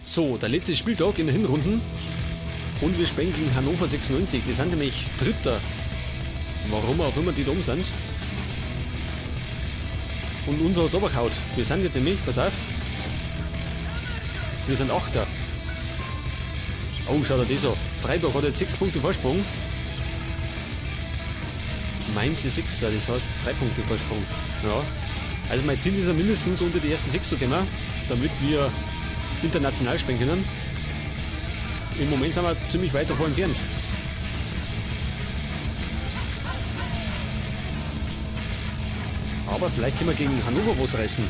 So, der letzte Spieltag in der Hinrunden. Und wir spielen gegen Hannover 96. Die sind nämlich Dritter. Warum auch immer die da oben sind. Und uns hat es runtergehauen. Wir sind jetzt nämlich, pass auf. Wir sind Achter. Oh, schau dir das an. Freiburg hat jetzt 6 Punkte Vorsprung. Mainz ist 6. Das heißt 3 Punkte Vorsprung. Ja. Also mein Ziel ist ja mindestens unter die ersten 6 zu kommen, damit wir international spielen können. Im Moment sind wir ziemlich weit davon entfernt. Aber vielleicht können wir gegen Hannover was reißen.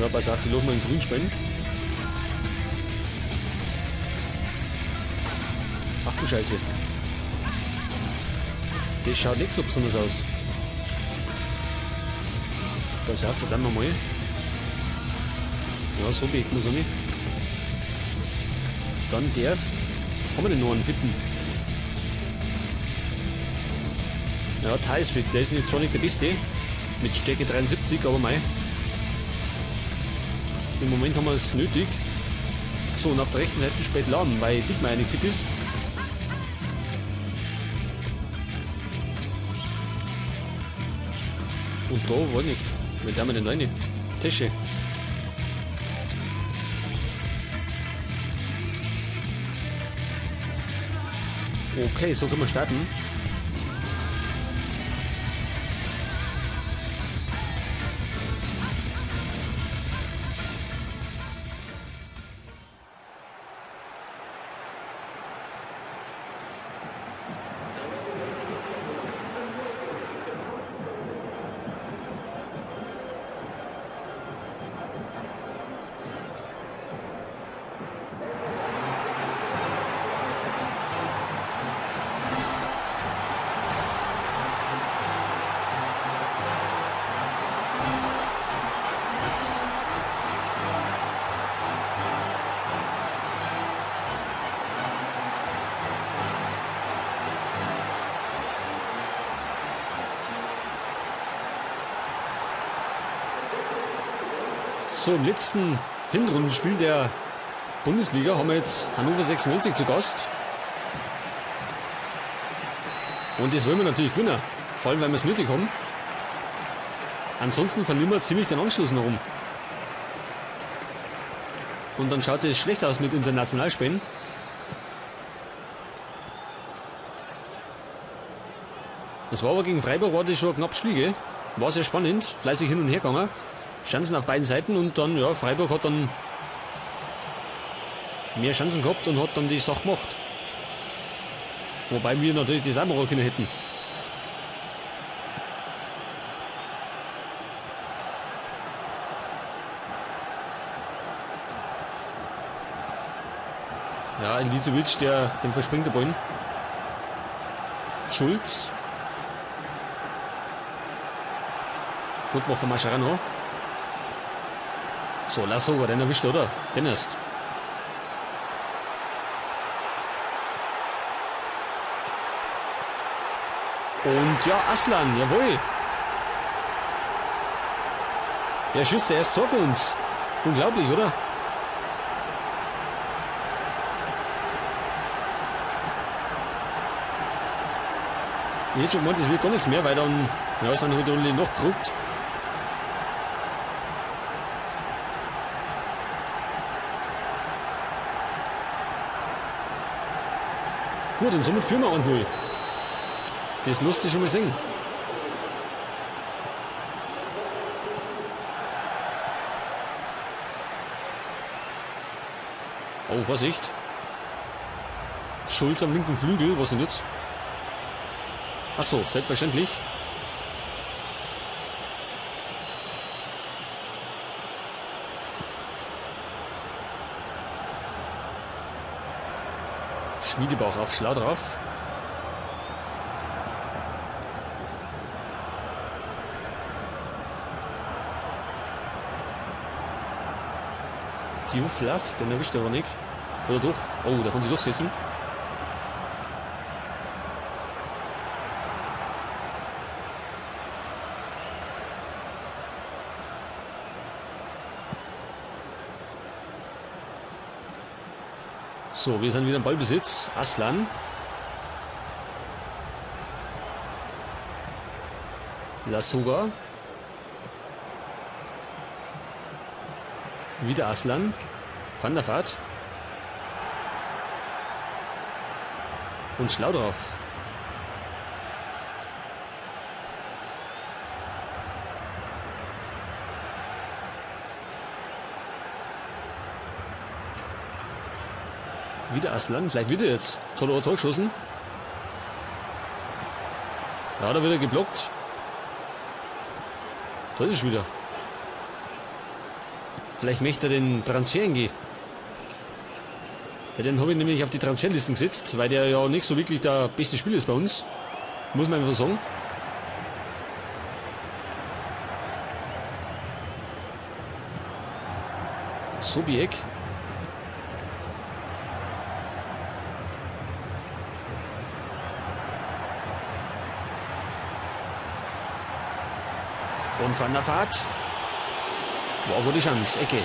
Ja, pass auf, die lassen wir in grün spielen. Ach du Scheiße. Das schaut nicht so besonders aus. Pass auf, da dann wir mal. Ja, so bewegt man so nicht. Dann darf. Haben wir den noch einen Fitten? Ja, Thai ist fit. Der ist zwar nicht der Beste. Mit Stärke 73, aber mei. Im Moment haben wir es nötig. So, und auf der rechten Seite spielt Lahm, weil Dickmeier eigentlich fit ist. Und da war nicht. Wenn da mal den rein. Tesche. Okay, so können wir starten. So, im letzten Hinrundenspiel der Bundesliga haben wir jetzt Hannover 96 zu Gast. Und das wollen wir natürlich gewinnen. Vor allem, weil wir es nötig haben. Ansonsten verlieren wir ziemlich den Anschluss noch um. Und dann schaut es schlecht aus mit Internationalspielen. Das war aber gegen Freiburg, war das schon ein knappes Spiel, gell? War sehr spannend, fleißig hin und her gegangen. Chancen auf beiden Seiten und dann, ja, Freiburg hat dann mehr Chancen gehabt und hat dann die Sache gemacht. Wobei wir natürlich das auch machen können hätten. Ja, Ilicevic, dem verspringt der Ball. Schulz. Gut mal von Mascherano. So, lass sogar, den erwischt, oder? Den erst. Und ja, Aslan, jawohl. Er schießt das erste Tor für uns. Unglaublich, oder? Ich hätte schon gemeint, das wird gar nichts mehr, weil dann, ja, sind halt alle noch geruckt. Gut, und somit führen wir 1-0. Das lässt sich schon mal sehen. Oh, Vorsicht. Schulz am linken Flügel, was denn jetzt? Achso, selbstverständlich. Schmiedebauch auf Schlau drauf. Diouflav, den erwischt er aber nicht. Oder doch? Oh, da kann sie durchsetzen. So, wir sind wieder im Ballbesitz. Aslan. Lassoga. Wieder Aslan. Van der Vaart. Und schlau drauf. Wieder Aslan, vielleicht wieder jetzt. Soll er ein Tor geschossen? Ja, da wird er geblockt. Da ist es wieder. Vielleicht möchte er den Transfer hingehen. Ja, den habe ich nämlich auf die Transferlisten gesetzt, weil der ja nicht so wirklich der beste Spieler ist bei uns. Muss man einfach sagen. Sobiek. Und Van der Vaart. War gute Chance, Ecke.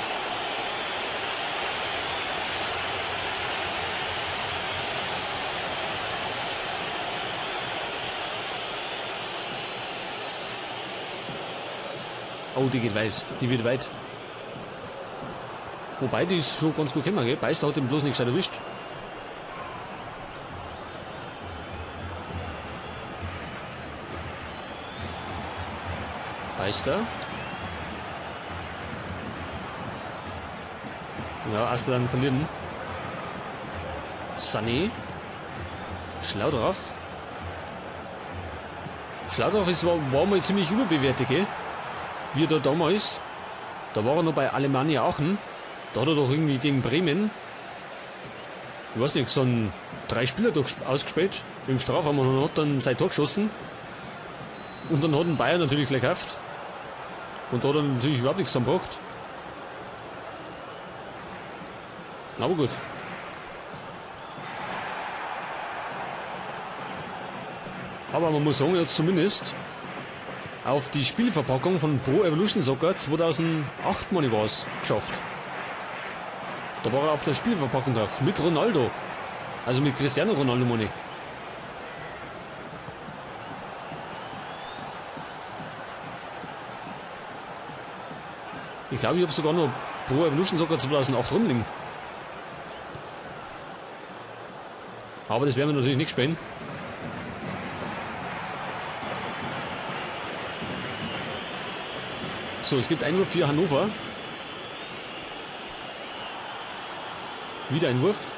Oh, die geht weit. Die wird weit. Wobei, die ist schon ganz gut gekommen, gell? Beister hat ihn bloß nicht gescheit erwischt. Beister. Ja, Aslan verlieren. Sané. Schlau drauf. Schlau drauf war mal ziemlich überbewertet, gell? Wie er da damals. Da war er noch bei Alemannia Aachen. Da hat er doch irgendwie gegen Bremen. Ich weiß nicht, so ein 3 Spieler ausgespielt im Strafraum und hat dann sein Tor geschossen. Und dann hat ein Bayern natürlich gleich gekauft. Und da hat er natürlich überhaupt nichts zusammengebracht. Aber gut. Aber man muss sagen, er hat zumindest auf die Spielverpackung von Pro Evolution Soccer 2008 mal was geschafft. Da war er auf der Spielverpackung drauf. Mit Ronaldo. Also mit Cristiano Ronaldo, meine ich. Ich glaube, ich habe sogar noch Pro Evolution Soccer 2008 rumliegen. Aber das werden wir natürlich nicht spielen. So, es gibt Einwurf für Hannover. Wieder ein Wurf.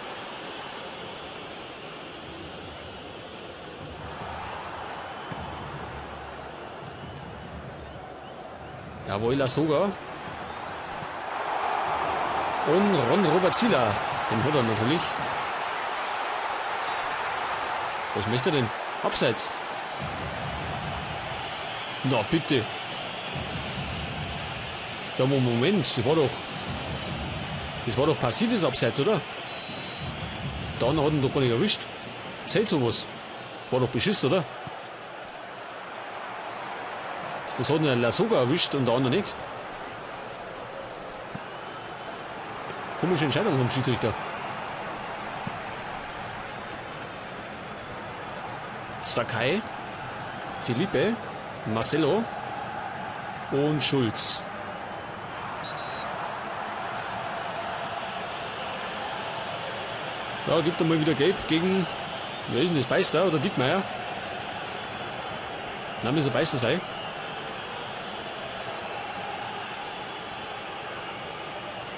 Jawohl, Lassoga. Und Robert Zieler. Den hat er natürlich. Was möchte er denn? Abseits. Na bitte. Ja, Moment, das war doch passives Abseits, oder? Dann hat ihn doch gar nicht erwischt. Zählt sowas. War doch Beschiss, oder? Das hat ihn Lassoga erwischt und der andere nicht. Komische Entscheidung vom Schiedsrichter. Sakai, Felipe, Marcelo und Schulz. Ja, gibt er mal wieder Gelb gegen, wer ist denn das, Beister oder Dickmeyer? Nein, muss er Beister sein.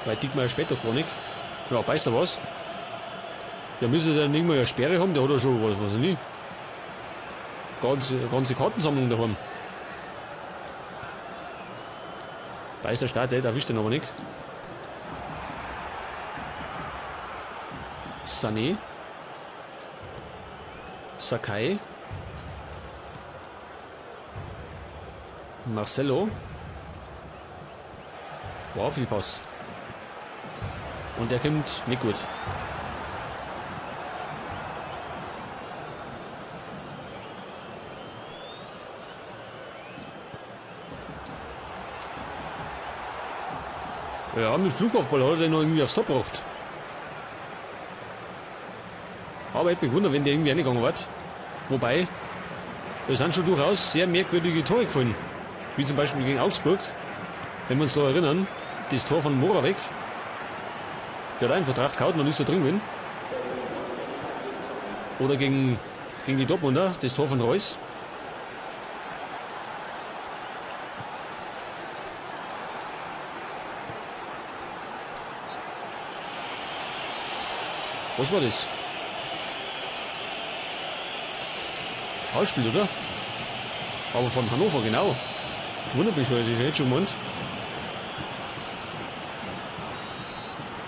Weil Dickmeyer später gar nicht. Ja, Beister was? Ja, müsste der nicht mal eine Sperre haben, der hat ja schon, was weiß ich nicht. Ganze Kartensammlung daheim. Beister startet, erwischt den aber nicht. Sané. Sakai. Marcelo. Wow, viel Pass. Und der kommt nicht gut. Ja, mit Flugkopfball hat er den noch irgendwie aufs Tor gebracht. Aber ich hätte mich gewundert, wenn der irgendwie reingegangen wird. Wobei, da sind schon durchaus sehr merkwürdige Tore gefallen. Wie zum Beispiel gegen Augsburg. Wenn wir uns da erinnern, das Tor von Moravec. Der hat einfach drauf gehauen und ist da drin gewesen. Oder gegen die Dortmunder, das Tor von Reus. Was war das? Foulspiel, oder? Aber von Hannover, genau. Wundert mich schon, das ist ja jetzt schon gemeint.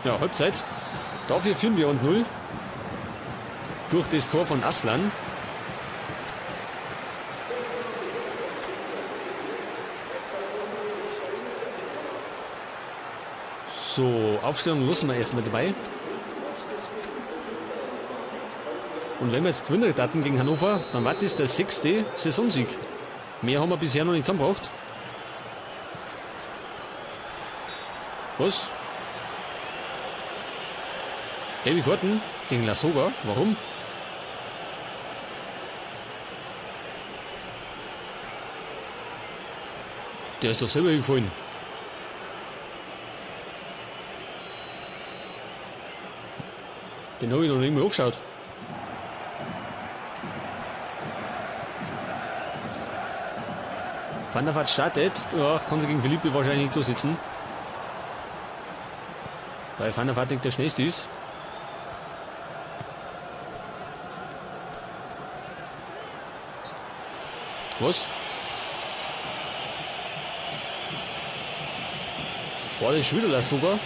Ja, Halbzeit. Dafür führen wir 1-0. Durch das Tor von Aslan. So, Aufstellung lassen wir erstmal dabei. Und wenn wir jetzt gewinnen hatten gegen Hannover, dann war das der 6. Saisonsieg. Mehr haben wir bisher noch nicht zusammengebracht. Was? Gelbe Karten gegen La Soga. Warum? Der ist doch selber gefallen. Den habe ich noch nicht mehr angeschaut. Van der Vaart startet. Ja, kann sich gegen Philippe wahrscheinlich nicht durchsetzen. Weil Van der Vaart nicht der schnellste ist. Was? War das schon wieder das sogar?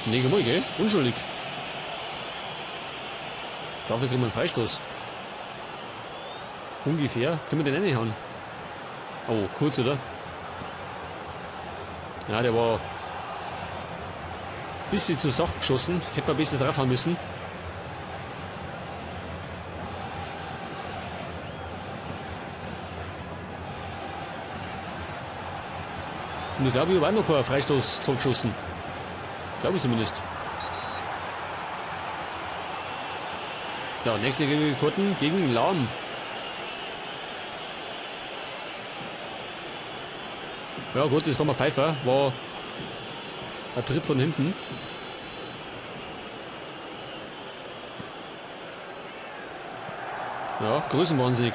Nee, mal, gell? Unschuldig. Dafür kriegen wir einen Freistoß. Ungefähr. Können wir den reinhauen? Oh, kurz, oder? Ja, der war ein bisschen zu sacht geschossen. Hätte man ein bisschen draufhauen müssen. Und ich glaube, ich habe auch noch einen Freistoß-Tor geschossen. Glaube ich zumindest. Ja, nächste Karten gegen Lahm. Ja gut, das kann man pfeifen. War ein Tritt von hinten. Ja, Größenwahnsinnig.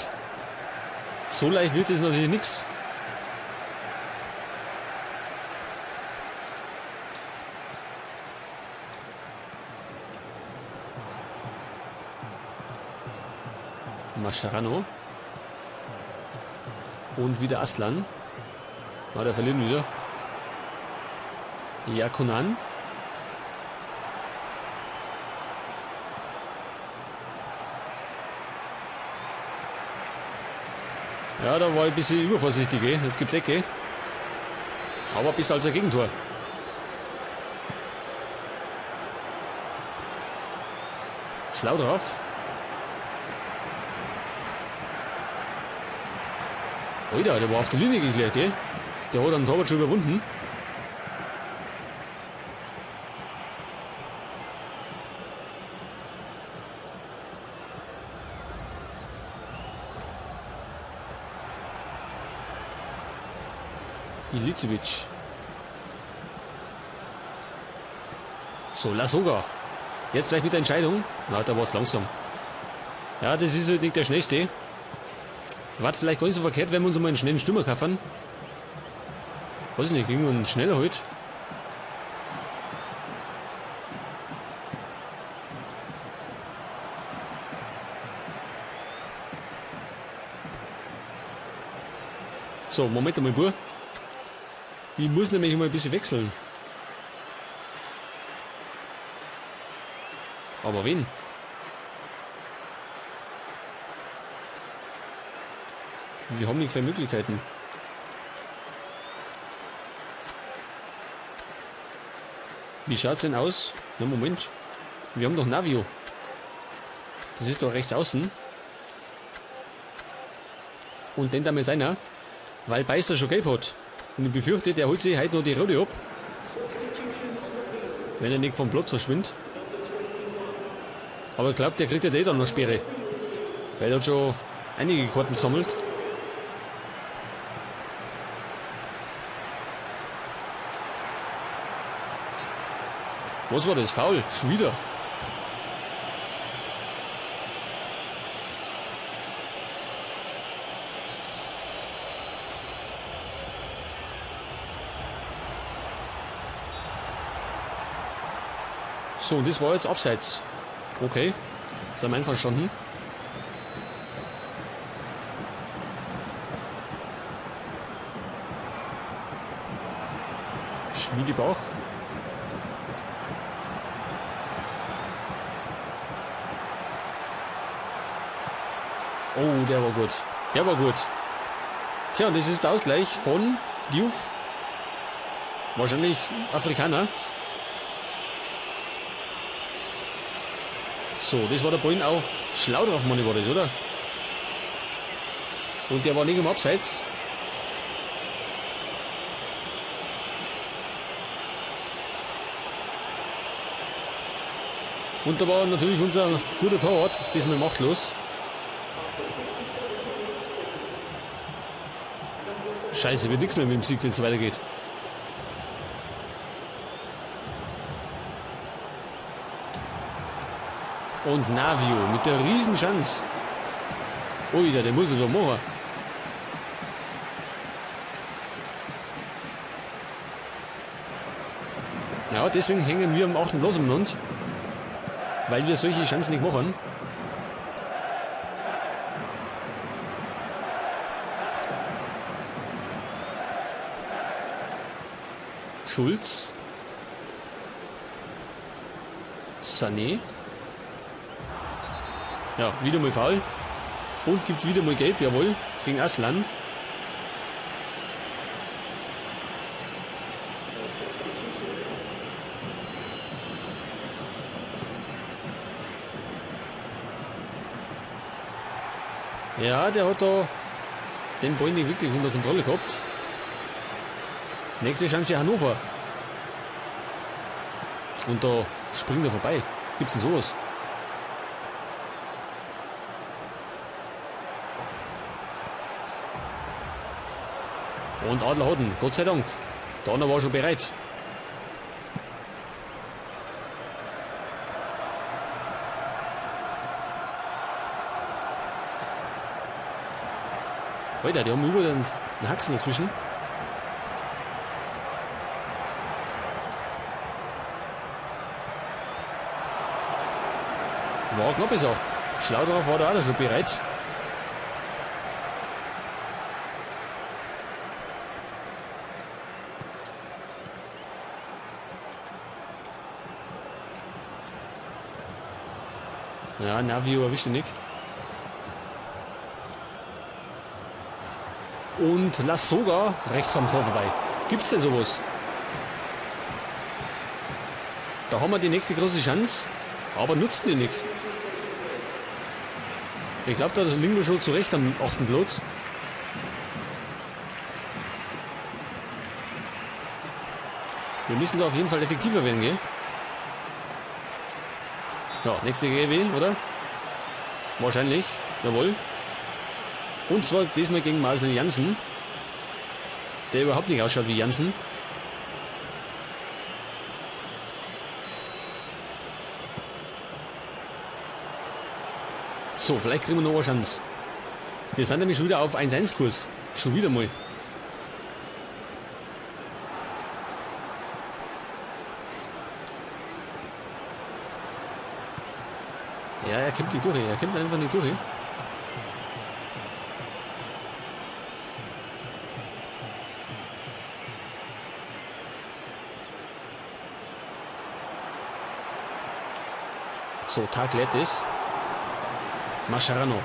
So leicht wird es natürlich nichts. Mascherano. Und wieder Aslan. Ah, der verliert wieder. Yakunan. Ja, da war ich ein bisschen übervorsichtig. Jetzt gibt es Ecke. Aber bis als ein Gegentor. Schlau drauf. Alter, der war auf der Linie geklärt, gell? Der hat einen Torwart schon überwunden. Ilicevic. So, La Soga. Jetzt gleich mit der Entscheidung. Na, da war es langsam. Ja, das ist halt nicht der schnellste. War vielleicht gar nicht so verkehrt, wenn wir uns mal einen schnellen Stürmer kaufen. Weiß ich nicht, ging uns schneller heute. So, Moment einmal, Bur. Ich muss nämlich mal ein bisschen wechseln. Aber wen? Wir haben nicht viele Möglichkeiten. Wie schaut es denn aus? Na Moment. Wir haben doch Navio. Das ist doch rechts außen. Und den damit einer, weil Beister schon gelb hat. Und ich befürchte, der holt sich heute noch die Rote ab. Wenn er nicht vom Platz verschwindet. Aber ich glaube, der kriegt ja eh dann noch Sperre. Weil er hat schon einige Karten gesammelt. Was war das? Foul? Schon wieder. So, das war jetzt abseits. Okay, sind wir einverstanden. Schmiedebach. Oh, der war gut. Der war gut. Tja, und das ist der Ausgleich von Diouf. Wahrscheinlich Afrikaner. So, das war der Ball auf Schlaudraff, Mann, war das, oder? Und der war nicht im Abseits. Und da war natürlich unser guter Torwart, diesmal machtlos. Scheiße, wird nichts mehr mit dem Sieg, wenn es weitergeht. Und Navio mit der Riesenchance. Ui, der muss es doch machen. Ja, deswegen hängen wir am 8. Platz im Land. Weil wir solche Chancen nicht machen. Schulz. Sané. Ja, wieder mal faul. Und gibt wieder mal gelb, jawohl, gegen Aslan. Ja, der hat da den Ball nicht wirklich unter Kontrolle gehabt. Nächste Chance für Hannover. Und da springt er vorbei. Gibt's denn sowas? Und Adler hat ihn, Gott sei Dank. Der andere war schon bereit. Alter, die haben über den Haxen dazwischen. War eine knappe Sache. Schlaudraff war da auch schon bereit. Ja, Navio erwischt ihn nicht. Und Lassoga rechts am Tor vorbei. Gibt's denn sowas? Da haben wir die nächste große Chance, aber nutzen die nicht. Ich glaube, da liegen wir schon zurecht am 8. Platz. Wir müssen da auf jeden Fall effektiver werden, gell? Ja, nächste GW, oder? Wahrscheinlich, jawohl. Und zwar diesmal gegen Marcel Janssen, der überhaupt nicht ausschaut wie Janssen. So, vielleicht kriegen wir noch eine Chance. Wir sind nämlich schon wieder auf 1-1-Kurs. Schon wieder mal. Ja, er kommt nicht durch. Er kommt einfach nicht durch. So, Tagletis. Mascherano.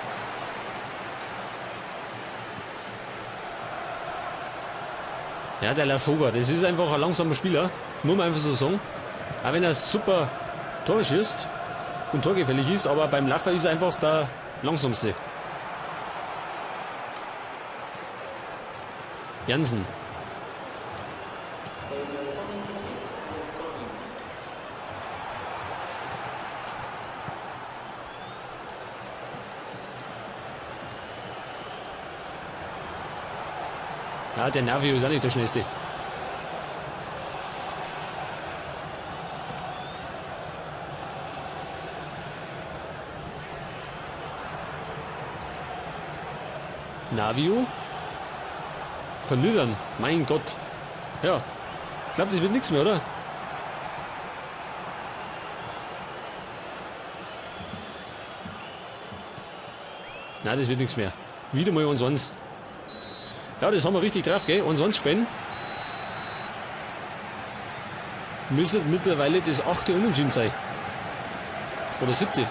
Ja, der Lassoga, das ist einfach ein langsamer Spieler. Muss man einfach so sagen. Auch wenn er super Tore schießt und torgefällig ist, aber beim Laffer ist er einfach der langsamste. Jansen. Ja, der Navio ist auch nicht der schnellste. Navio? Verniedern, mein Gott. Ja, ich glaube, das wird nichts mehr, oder? Nein, das wird nichts mehr. Wieder mal uns eins. Ja, das haben wir richtig drauf, gell? Uns spenden. Müsste mittlerweile das 8. Unentschieden sein. Oder 7.